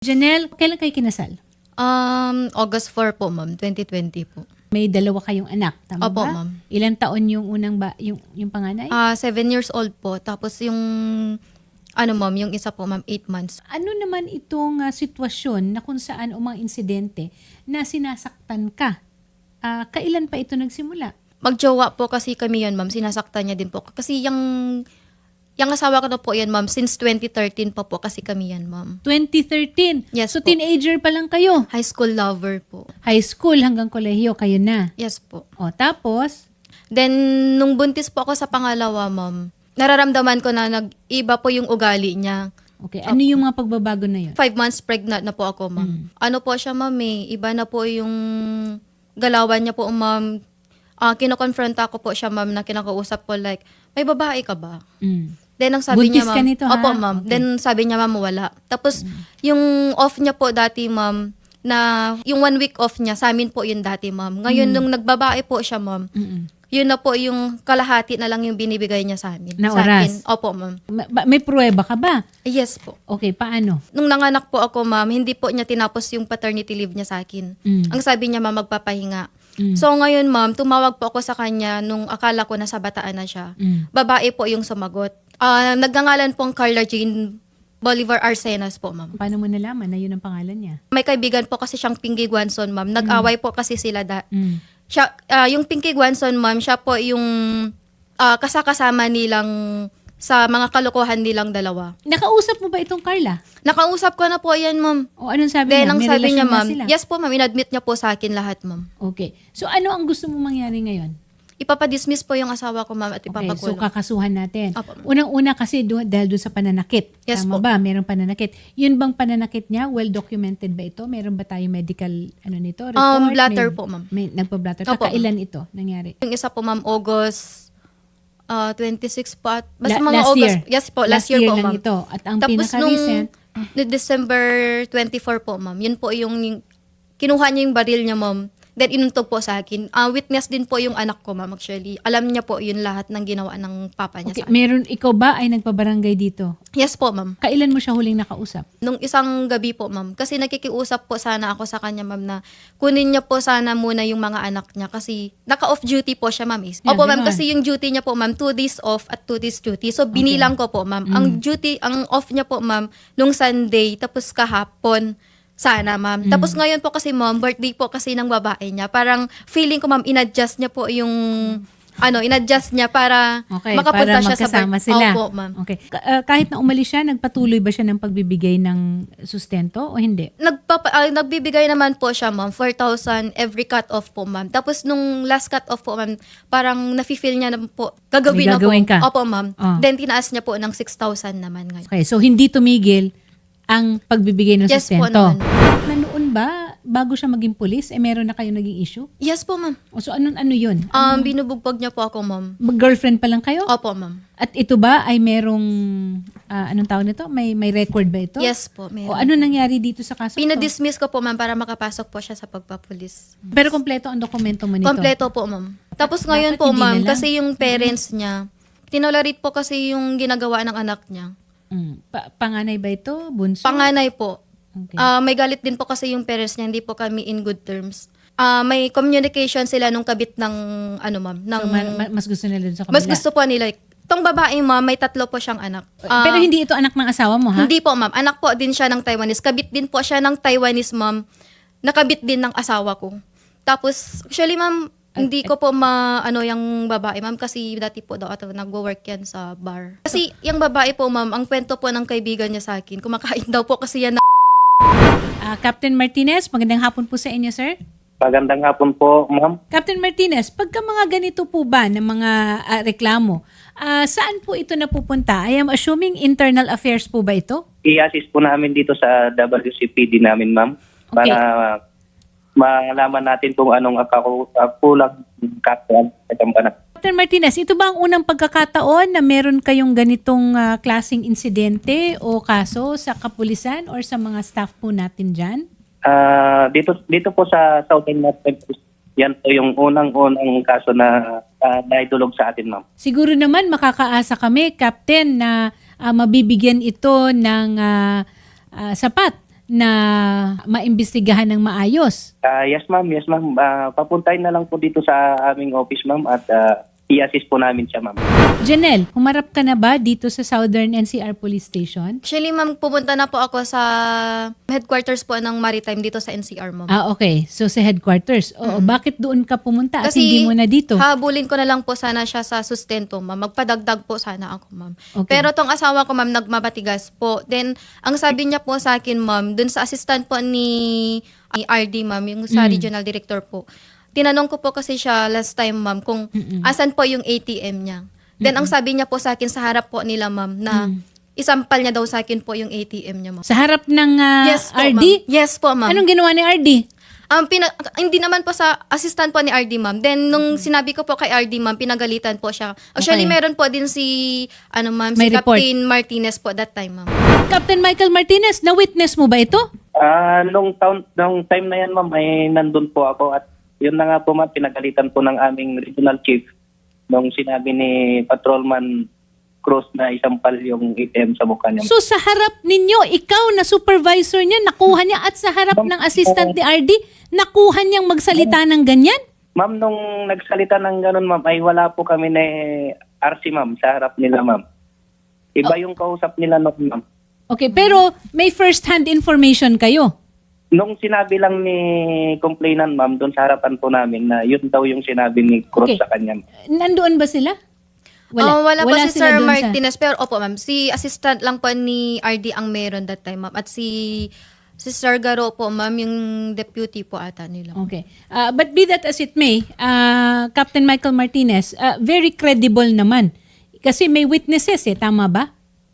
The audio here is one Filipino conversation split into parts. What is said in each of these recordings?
Janelle, kailan kayo kinasal? August 4 po, ma'am. 2020 po. May dalawa kayong anak, tama Opo, ba? ma'am. Ilang taon yung unang yung panganay? 7 years old po. Tapos yung, ma'am, yung isa po, ma'am, 8 months. Ano naman itong sitwasyon na kung saan o mga insidente na sinasaktan ka? Kailan pa ito nagsimula? Magjowa po kasi kami yan, ma'am. Sinasaktan niya din po. Kasi yung asawa ko na po yan, ma'am, since 2013 pa po kasi kami yan, ma'am. 2013? Yes So po. teenager pa lang kayo? High school lover po. High school hanggang kolehiyo kayo na? Yes po. O tapos? Then, nung buntis po ako sa pangalawa, ma'am, nararamdaman ko na nag-iba po yung ugali niya. Okay, ano yung mga pagbabago na yun? 5 months pregnant na po ako, ma'am. Ano po siya, ma'am, iba na po yung galawan niya po, ma'am. Kino-confront ako po siya, ma'am, na kinakausap ko like, may babae ka ba? Mm. Then, ang sabi Buntis niya, ka ma'am, nito, ha? opo, ma'am. Okay. Then, sabi niya, ma'am, wala. Tapos, yung off niya po dati, ma'am, na yung 1 week off niya, sa amin po yun dati, ma'am. Ngayon, nung nagbabae po siya, ma'am, yun na po yung kalahati na lang yung binibigay niya sa amin. Na Sa oras? akin. Opo, ma'am. May pruweba ka ba? Yes po. Okay, paano? Nung nanganak po ako, ma'am, hindi po niya tinapos yung paternity leave niya sa akin. Ang sabi niya, ma'am, magpapahinga. So ngayon, ma'am, tumawag po ako sa kanya nung akala ko nasa bataan na siya. Babae po yung sumagot. Nagngangalan pong Carla Jean Bolivar Arcenas po, ma'am. Paano mo nalaman na yun ang pangalan niya? May kaibigan po kasi siyang Pinky Guanson, ma'am. Nag-away po kasi sila. Siya, yung Pinky Guanson, ma'am, siya po yung kasakasama nilang sa mga kalokohan nilang dalawa. Nakausap mo ba itong Carla? Nakausap ko na po yan, ma'am. O anong sabi Then, niya? ang May sabi niya, relasyon na ma'am, sila? yes po, ma'am, inadmit niya po sa akin lahat, ma'am. Okay. So ano ang gusto mo mangyari ngayon? Ipapadismiss po yung asawa ko, ma'am, at Okay, so ipapakulong. kakasuhan natin. Opo. Unang-una kasi dahil doon sa pananakit. Yes Tama po. ba? Merong pananakit. Yun bang pananakit niya? Well documented ba ito? Meron ba tayong medical nito? Report? Blatter po, ma'am. May nagpa-blatter. Opo. Kakailan ito nangyari? Yung isa po, ma'am, August 26 po. Basta mga last August. year? Yes po, last year po, lang ma'am. ito. At ang Tapos pinaka-recent, no December 24 po, ma'am. Yun po yung kinuha niya yung baril niya, ma'am. Then inuntog po sa akin. Witness din po yung anak ko, ma'am, actually. Alam niya po yun lahat ng ginawa ng papa niya okay, sa akin. ikaw ba ay nagpabarangay dito? Yes po, ma'am. Kailan mo siya huling nakausap? Nung isang gabi po, ma'am. Kasi nakikiusap po sana ako sa kanya, ma'am, na kunin niya po sana muna yung mga anak niya. Kasi naka-off duty po siya, ma'am. Yeah, Opo, ma'am, ganun. kasi yung duty niya po, ma'am, 2 days off at 2 days duty. So, binilang ko po, ma'am. Ang off niya po, ma'am, nung Sunday, tapos kahapon, sana, ma'am. Tapos ngayon po kasi, ma'am, birthday po kasi ng babae niya. Parang feeling ko, ma'am, inadjust niya po yung, inadjust niya para Okay, para makapunta siya sa magkasama sila. Opo, ma'am. Okay. Kahit na umalis siya, nagpatuloy ba siya ng pagbibigay ng sustento o hindi? Nagbibigay naman po siya, ma'am, 4,000 every cut-off po, ma'am. Tapos nung last cut-off po, ma'am, parang nafe-feel niya na po, gagawin May na po. gagawin ka? Opo, ma'am. Oh. Then tinaas niya po ng 6,000 naman ngayon. Okay, so hindi tumigil ang pagbibigay ng Yes po sustento. naman. Na noon ba, bago siya maging pulis, meron na kayo naging issue? Yes po, ma'am. O so ano yun? Binubugbog niya po ako, ma'am. Girlfriend pa lang kayo? Opo, ma'am. At ito ba ay merong, anong tawag nito? May record ba ito? Yes po, meron. O ano nangyari dito sa kaso? Pinadismiss ko po, ma'am, para makapasok po siya sa pagpapulis. Pero kompleto ang dokumento mo nito? Kompleto po, ma'am. Tapos ngayon Dapat po, hindi ma'am, na lang. kasi yung parents niya, tinolerate po kasi yung ginagawa ng anak niya. Panganay ba ito? Bunso? Panganay po. Okay. May galit din po kasi yung parents niya, hindi po kami in good terms. May communication sila nung kabit ng, ma'am, ng, So, mas gusto nila dun sa kabila? mas gusto po nila. Itong babae, ma'am, may 3 po siyang anak. Pero hindi ito anak ng asawa mo, ha? Hindi po, ma'am. Anak po din siya ng Taiwanese. Kabit din po siya ng Taiwanese, ma'am. Nakabit din ng asawa ko. Tapos, actually, ma'am, hindi ko po yung babae, ma'am, kasi dati po daw at nagwo-work yan sa bar. Kasi yung babae po, ma'am, ang kwento po ng kaibigan niya sa akin, kumakain daw po kasi yan na Captain Martinez, magandang hapon po sa inyo, sir. Magandang hapon po, ma'am. Captain Martinez, pagka mga ganito po ba ng mga reklamo, saan po ito napupunta? I am assuming internal affairs po ba ito? I-assist po namin dito sa WCPD namin, ma'am, para malaman natin kung anong kulang kakuan sa anak. Captain Martinez, ito ba ang unang pagkakataon na meron kayong ganitong klaseng insidente o kaso sa kapulisan or sa mga staff po natin dyan? Dito po sa Southern Northern, yan po yung unang kaso na naidulog sa atin, ma'am. Siguro naman makakaasa kami, Captain, na mabibigyan ito ng sapat na maimbestigahan ng maayos. Yes, ma'am. Yes, ma'am. Papuntahin na lang po dito sa aming office, ma'am, at i-assist po namin siya, ma'am. Janelle, humarap ka na ba dito sa Southern NCR Police Station? Actually, ma'am, pumunta na po ako sa headquarters po ng Maritime dito sa NCR, ma'am. Okay. So sa headquarters. Oo, bakit doon ka pumunta at hindi mo na dito? habulin ko na lang po sana siya sa sustento, ma'am. Magpadagdag po sana ako, ma'am. Okay. Pero tong asawa ko, ma'am, nagmamatigas po. Then, ang sabi niya po sa akin, ma'am, dun sa assistant po ni RD, ma'am, yung sa regional director po. Tinanong ko po kasi siya last time, ma'am, kung asan po yung ATM niya. Then, ang sabi niya po sa akin sa harap po nila, ma'am, na isampal niya daw sa akin po yung ATM niya, ma'am. Sa harap ng Yes po, RD? ma'am. Yes po, ma'am. Anong ginawa ni RD? Hindi naman po sa assistant po ni RD, ma'am. Then, nung sinabi ko po kay RD, ma'am, pinagalitan po siya. Actually, Okay. meron po din si, ma'am, May si report. Captain Martinez po that time, ma'am. Captain Michael Martinez, na-witness mo ba ito? Nung time na yan, ma'am, ay nandun po ako at yun na nga po, ma'am, pinagalitan po ng aming regional chief nung sinabi ni Patrolman Cruz na isampal yung ATM sa mukha niya. So sa harap ninyo, ikaw na supervisor niya, nakuha niya at sa harap ng assistant ni RD, nakuha niyang magsalita ng ganyan? Ma'am, nung nagsalita ng ganun, ma'am, ay wala po kami na RC, ma'am, sa harap nila, ma'am. Iba yung kausap nila noon, ma'am. Okay, pero may first-hand information kayo. Nung sinabi lang ni complainant, ma'am, doon sa harapan po namin na yun daw yung sinabi ni Cruz Okay. sa kanya. Nandoon ba sila? Wala po si sila Sir doon sa- Martinez. Pero opo, ma'am, si assistant lang po ni RD ang meron that time, ma'am. At si Sir Garo po, ma'am, yung deputy po ata nila. Okay. But be that as it may, Captain Michael Martinez, very credible naman. Kasi may witnesses tama ba?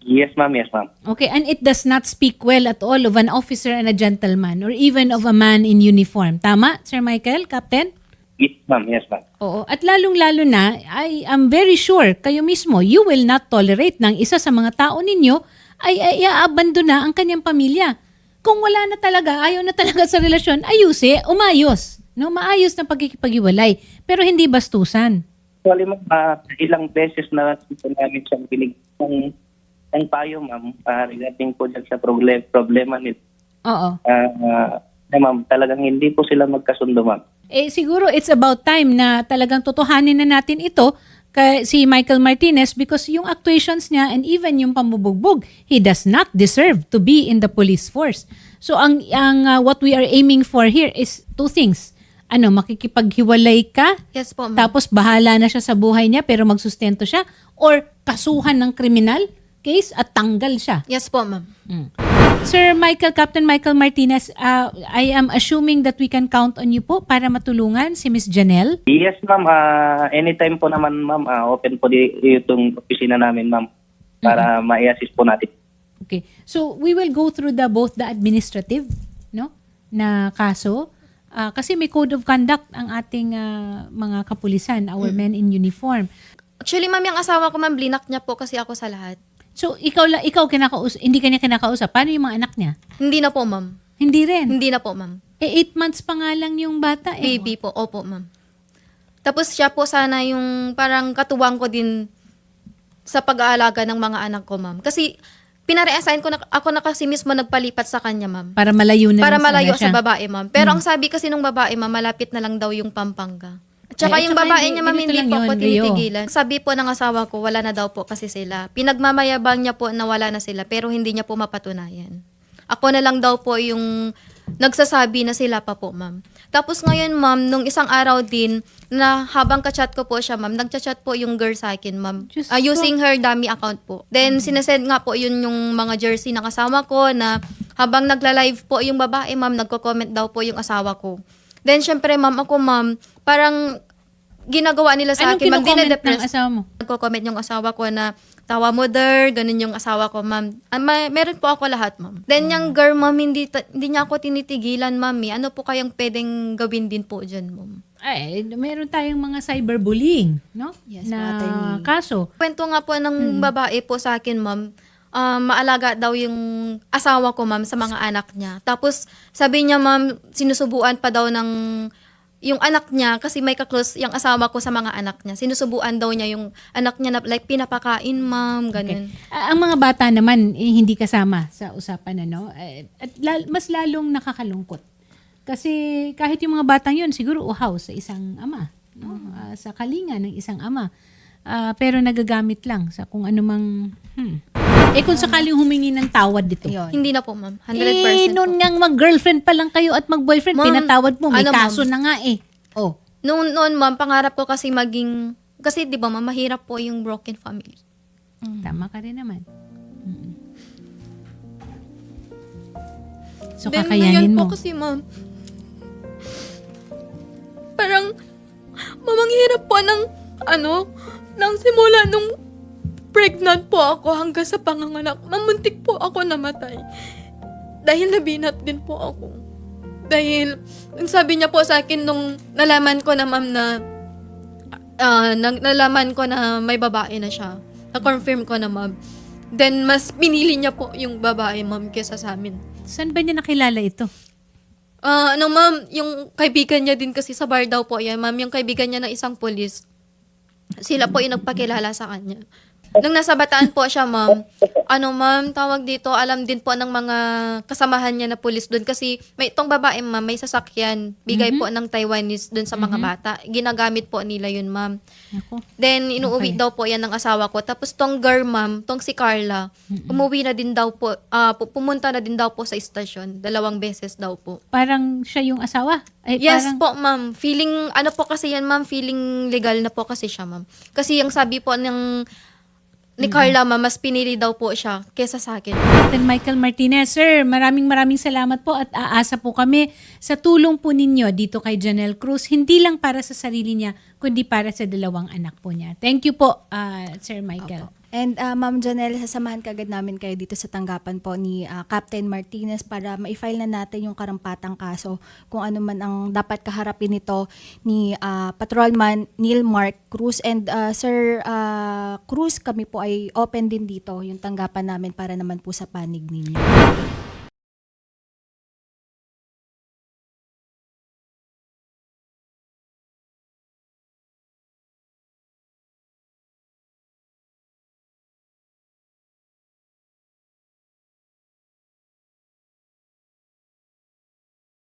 Yes, ma'am. Yes, ma'am. Okay, and it does not speak well at all of an officer and a gentleman or even of a man in uniform. Tama, Sir Michael, Captain? Yes, ma'am. Yes, ma'am. Oo. At lalong-lalo na, I am very sure, kayo mismo, you will not tolerate ng isa sa mga tao ninyo ay iaabandona ang kanyang pamilya. Kung wala na talaga, ayaw na talaga sa relasyon, umayos. No? Maayos na pagkikipag-iwalay. Pero hindi bastusan. Actually, ma'am, ilang beses na ito namin siyang binigyan ng payo, ma'am, regarding po dyan sa problema nito. Oo. Ma'am, talagang hindi po sila magkasundo, ma'am. Siguro it's about time na talagang totohanin na natin ito si Michael Martinez because yung actuations niya and even yung pambubugbog, he does not deserve to be in the police force. So ang what we are aiming for here is two things. Makikipaghiwalay ka, Yes po, ma'am. tapos bahala na siya sa buhay niya pero magsustento siya, or kasuhan ng kriminal case at tanggal siya. Yes po, ma'am. Sir Michael, Captain Michael Martinez, I am assuming that we can count on you po para matulungan si Miss Janelle. Yes, ma'am. Anytime po naman, ma'am, open po itong opisina namin, ma'am, para ma-assist po natin. Okay. So we will go through both the administrative na kaso kasi may code of conduct ang ating mga kapulisan, our men in uniform. Actually, ma'am, yung asawa ko, ma'am, blinak niya po kasi ako sa lahat. So ikaw hindi kanya kinakausap. Paano yung mga anak niya? Hindi na po, ma'am. Hindi rin. Hindi na po, ma'am. 8 months pa nga lang yung bata eh. Baby po, opo, ma'am. Tapos siya po sana yung parang katuwang ko din sa pag-aalaga ng mga anak ko, ma'am. Kasi pinare-assign ko ako na kasi mismo nagpalipat sa kanya, ma'am. Para malayo na Para lang sana malayo siya. sa babae, ma'am. Pero ang sabi kasi nung babae, ma'am, malapit na lang daw yung Pampanga. At saka Ay, at yung saka babae hindi- niya, ma'am, ganito hindi lang po ako yun, Rio. tinitigilan. Sabi po ng asawa ko, wala na daw po kasi sila. Pinagmamayabang niya po na wala na sila, pero hindi niya po mapatunayan. Ako na lang daw po yung nagsasabi na sila pa po, ma'am. Tapos ngayon, ma'am, nung isang araw din, na habang kachat ko po siya, ma'am, nagchat po yung girl sa akin, ma'am. Diyos Using her dummy account po. Then, sinesend nga po yun yung mga jersey ng asawa ko na habang nagla-live po yung babae, ma'am, nagko-comment daw po yung asawa ko. Then, syempre, ma'am, ako, ma'am, parang ginagawa nila sa Anong akin, ma'am, kino-comment ng dinedepress. asawa mo? Nagko-comment yung asawa ko na tawa mo der, ganun yung asawa ko, ma'am. Meron po ako lahat, ma'am. Then yung girl, ma'am, hindi niya ako tinitigilan, ma'am. Ano po kayang pwedeng gawin din po dyan, ma'am? Ay, meron tayong mga cyberbullying, no? Yes, na attorney. kaso. Kwento nga po ng babae po sa akin, ma'am. Maalaga daw yung asawa ko, ma'am, sa mga anak niya. Tapos, sabi niya, ma'am, sinusubuan pa daw ng yung anak niya, kasi may kaklose yung asawa ko sa mga anak niya. Sinusubuan daw niya yung anak niya na like pinapakain, ma'am, ganun. Ang mga bata naman hindi kasama sa usapan at mas lalong nakakalungkot. Kasi kahit yung mga batang yun siguro uhaw sa isang ama, no? Sa kalinga ng isang ama. Pero nagagamit lang sa kung anumang kung sakaling humingi ng tawad dito. Yun. Hindi na po, ma'am. 100% Noon po. ngang mag-girlfriend pa lang kayo at mag-boyfriend, Ma'am, pinatawad mo, may ano, kaso ma'am? na nga eh. Oh, Noon, ma'am, pangarap ko kasi maging, kasi di ba, ma'am, mahirap po yung broken family. tama ka rin naman. So Then, kakayanin ngayon mo. po kasi, ma'am, parang, mamang hirap po ng simula nung pregnant po ako hanggang sa panganganak. Mamuntik po ako namatay. Dahil nabinat din po ako. Dahil, ang sabi niya po sa akin nung nalaman ko na, ma'am, nalaman ko na may babae na siya. Na-confirm ko na, ma'am. Then, mas pinili niya po yung babae, ma'am, kesa sa amin. Saan ba niya nakilala ito? Ma'am, yung kaibigan niya din kasi sa bar daw po yan, ma'am. Yung kaibigan niya na isang polis. Sila po yung nagpakilala sa kanya. Nung nasa Bataan po siya, ma'am, ma'am, tawag dito, alam din po ng mga kasamahan niya na pulis doon kasi may itong babae, ma'am, may sasakyan. Bigay po ng Taiwanese doon sa mga bata. Ginagamit po nila yun, ma'am. Ako. Then, inuuwi Okay. daw po yan ng asawa ko. Tapos tong girl, ma'am, tong si Carla, umuwi na din daw po, pumunta na din daw po sa istasyon. 2 beses daw po. Parang siya yung asawa? Ay, Yes parang, po, ma'am. Feeling, po kasi yan, ma'am, feeling legal na po kasi siya, ma'am. Kasi yung sabi po ni Carla, ma'am, mas pinili daw po siya kesa sa akin. Captain Michael Martinez, sir, maraming salamat po at aasa po kami sa tulong po ninyo dito kay Janelle Cruz, hindi lang para sa sarili niya, kundi para sa 2 anak po niya. Thank you po, Sir Michael. And Ma'am Janelle, sasamahan kagad namin kayo dito sa tanggapan po ni Captain Martinez para ma-file na natin yung karampatang kaso kung ano man ang dapat kaharapin nito ni Patrolman Neil Mark Cruz. And Sir Cruz, kami po ay open din dito yung tanggapan namin para naman po sa panig ninyo.